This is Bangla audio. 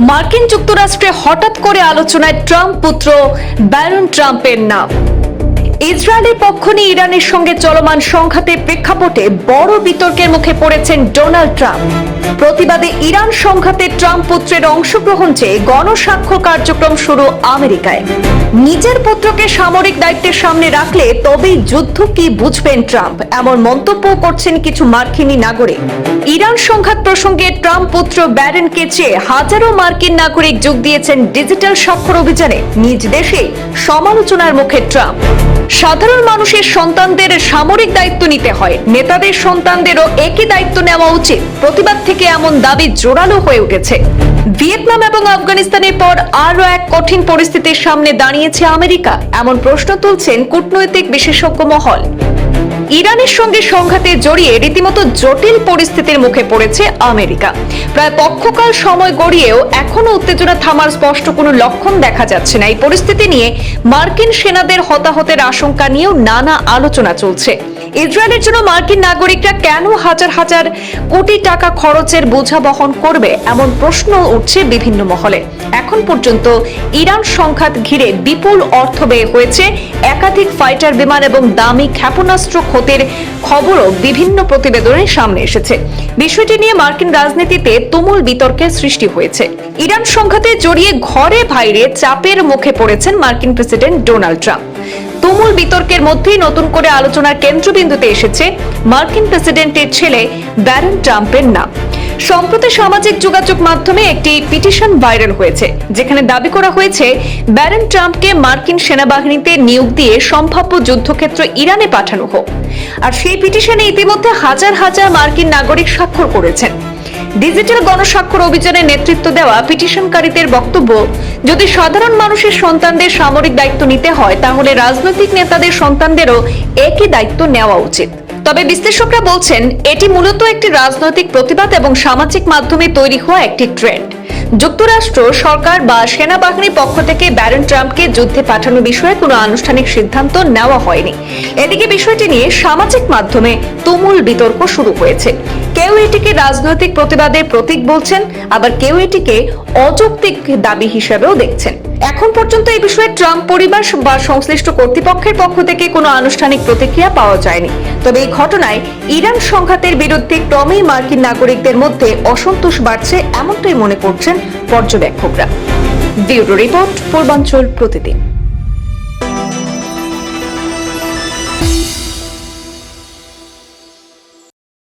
মার্কিন যুক্তরাষ্ট্রে হঠাৎ করে আলোচনায় ট্রাম্প পুত্র ব্যারন ট্রাম্পের নাম। ইসরায়েলের পক্ষ নিয়ে ইরানের সঙ্গে চলমান সংঘাতের প্রেক্ষাপটে বড় বিতর্কের মুখে পড়েছেন ডোনাল্ড ট্রাম্প। প্রতিবাদে ইরান সংঘাতে ট্রাম্প পুত্রের অংশগ্রহণ চেয়ে গণস্বাক্ষর কার্যক্রম শুরু আমেরিকায়। নিজের পুত্রকে সামরিক দায়িত্বের সামনে রাখলে তবেই যুদ্ধ কি বুঝবেন ট্রাম্প, এমন মন্তব্য করছেন কিছু মার্কিনী নাগরিক। ইরান সংঘাত প্রসঙ্গে ট্রাম্প পুত্র ব্যারনকে চেয়ে হাজারো মার্কিন নাগরিক যোগ দিয়েছেন ডিজিটাল স্বাক্ষর অভিযানে। নিজ দেশে সমালোচনার মুখে ট্রাম্প। সাধারণ মানুষের সন্তানদের সামরিক দায়িত্ব নিতে হয়, নেতাদের সন্তানদেরও একই দায়িত্ব নেওয়া উচিত। প্রতিবাদ থেকে এমন দাবি জোরালো হয়ে উঠেছে। ভিয়েতনাম এবং আফগানিস্তানের পর আরও এক কঠিন পরিস্থিতির সামনে দাঁড়িয়েছে আমেরিকা, এমন প্রশ্ন তুলছেন কূটনৈতিক বিশেষজ্ঞ মহল। ইরানের সঙ্গে সংঘাতে জড়িয়ে রীতিমতো জটিল পরিস্থিতির মুখে পড়েছে আমেরিকা। প্রায় পক্ষকাল সময় গড়িয়েও এখনো উত্তেজনা থামার স্পষ্ট কোনো লক্ষণ দেখা যাচ্ছে না। এই পরিস্থিতি নিয়ে মার্কিন সেনাদের হতাহতের আশঙ্কা নিয়েও নানা আলোচনা চলছে। ইসরায়েলের জন্য মার্কিন নাগরিকরা কেন হাজার হাজার কোটি টাকা খরচের বোঝা বহন করবে, এমন প্রশ্ন উঠছে বিভিন্ন মহলে। এখন পর্যন্ত ইরান সংঘাত ঘিরে বিপুল অর্থ ব্যয় হয়েছে, একাধিক ফাইটার বিমান এবং দামি ক্ষেপণাস্ত্র ক্ষতির খবরও বিভিন্ন প্রতিবেদনের সামনে এসেছে। বিষয়টি নিয়ে মার্কিন রাজনীতিতে তুমুল বিতর্কের সৃষ্টি হয়েছে। ইরান সংঘাতে জড়িয়ে ঘরে বাইরে চাপের মুখে পড়েছেন মার্কিন প্রেসিডেন্ট ডোনাল্ড ট্রাম্প। তুমুল বিতর্কের মধ্যেই নতুন করে আলোচনার কেন্দ্রবিন্দুতে এসেছে মার্কিন প্রেসিডেন্টের ছেলে ব্যারন ট্রাম্পের নাম। সম্প্রতি সামাজিক যোগাযোগ মাধ্যমে একটি পিটিশন ভাইরাল হয়েছে, যেখানে দাবি করা হয়েছে ব্যারন ট্রাম্পকে মার্কিন সেনাবাহিনীতে নিয়োগ দিয়ে সম্ভাব্য যুদ্ধক্ষেত্র ইরানে পাঠানো হোক। আর সেই পিটিশনে ইতিমধ্যে হাজার হাজার মার্কিন নাগরিক স্বাক্ষর করেছেন। ডিজিটাল গণস্বাক্ষর অভিযানে নেতৃত্ব দেওয়া পিটিশনকারীদের বক্তব্য, যদি সাধারণ মানুষের সন্তানদের সামরিক দায়িত্ব নিতে হয়, তাহলে রাজনৈতিক নেতাদের সন্তানদেরও একই দায়িত্ব নেওয়া উচিত। তবে বিশ্লেষকরা বলছেন এটি মূলত একটি রাজনৈতিক প্রতিবাদ এবং সামাজিক মাধ্যমে তৈরি হওয়া একটি ট্রেন্ড। যুক্তরাষ্ট্র সরকার বা সেনাবাহিনীর পক্ষ থেকে ব্যারন ট্রাম্পকে যুদ্ধে পাঠানোর বিষয়ে কোনো আনুষ্ঠানিক সিদ্ধান্ত নেওয়া হয়নি। এদিকে বিষয়টি নিয়ে সামাজিক মাধ্যমে তুমুল বিতর্ক শুরু হয়েছে। কেউ এটিকে রাজনৈতিক প্রতিবাদের প্রতীক বলছেন, আবার কেউ এটিকে অযৌক্তিক দাবি হিসেবেও দেখছেন। এখন পর্যন্ত এই বিষয়ে ট্রাম্প পরিবার বা সংশ্লিষ্ট কর্তৃপক্ষের পক্ষ থেকে কোনো আনুষ্ঠানিক প্রতিক্রিয়া পাওয়া যায়নি। তবে এই ঘটনায় ইরান সংঘাতের বিরুদ্ধে ক্রমেই মার্কিন নাগরিকদের মধ্যে অসন্তোষ বাড়ছে, এমনটাই মনে করছেন পর্যবেক্ষকরা। ব্যুরো রিপোর্ট, পূর্বাঞ্চল প্রতিদিন।